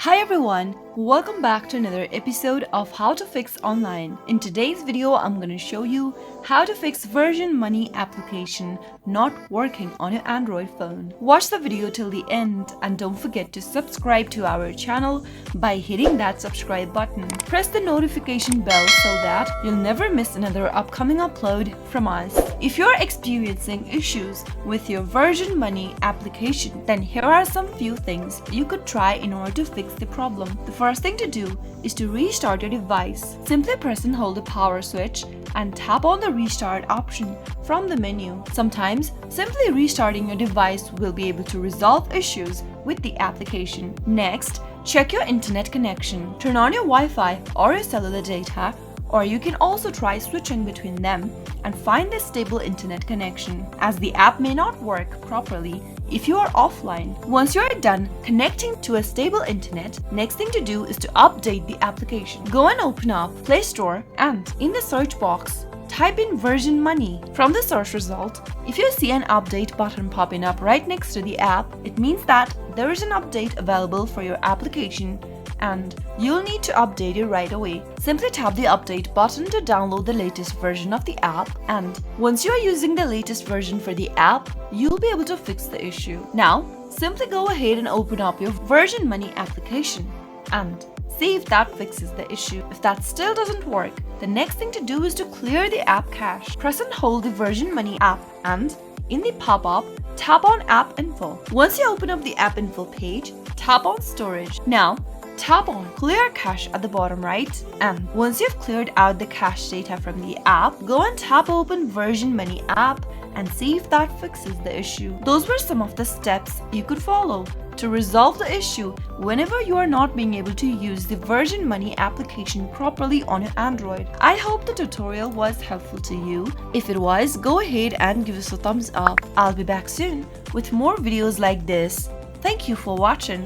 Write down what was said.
Hi everyone, welcome back to another episode of How to Fix Online. In today's video, I'm going to show you how to fix Virgin Money application not working on your Android phone. Watch the video till the end and don't forget to subscribe to our channel by hitting that subscribe button. Press the notification bell so that you'll never miss another upcoming upload from us. If you're experiencing issues with your Virgin Money application, then here are some few things you could try in order to fix the problem. The first thing to do is to restart your device. Simply press and hold the power switch and tap on the restart option from the menu. Sometimes simply restarting your device will be able to resolve issues with the application. Next, check your internet connection. Turn on your Wi-Fi or your cellular data, or you can also try switching between them and find a stable internet connection, as the app may not work properly if you are offline. Once you are done connecting to a stable internet, next thing to do is to update the application. Go and open up Play Store and in the search box, type in Virgin Money. From the search result, if you see an update button popping up right next to the app, it means that there is an update available for your application and you'll need to update it right away. Simply tap the update button to download the latest version of the app, and once you are using the latest version for the app, you'll be able to fix the issue. Now, simply go ahead and open up your Virgin Money application and see if that fixes the issue. If that still doesn't work, the next thing to do is to clear the app cache. Press and hold the Virgin Money app and in the pop-up, tap on App Info. Once you open up the App Info page, tap on Storage. Now, tap on Clear Cache at the bottom right, and once you've cleared out the cache data from the app, go and tap open Virgin Money app and see if that fixes the issue. Those were some of the steps you could follow to resolve the issue whenever you are not being able to use the Virgin Money application properly on your Android. I hope the tutorial was helpful to you. If it was, go ahead and give us a thumbs up. I'll be back soon with more videos like this. Thank you for watching.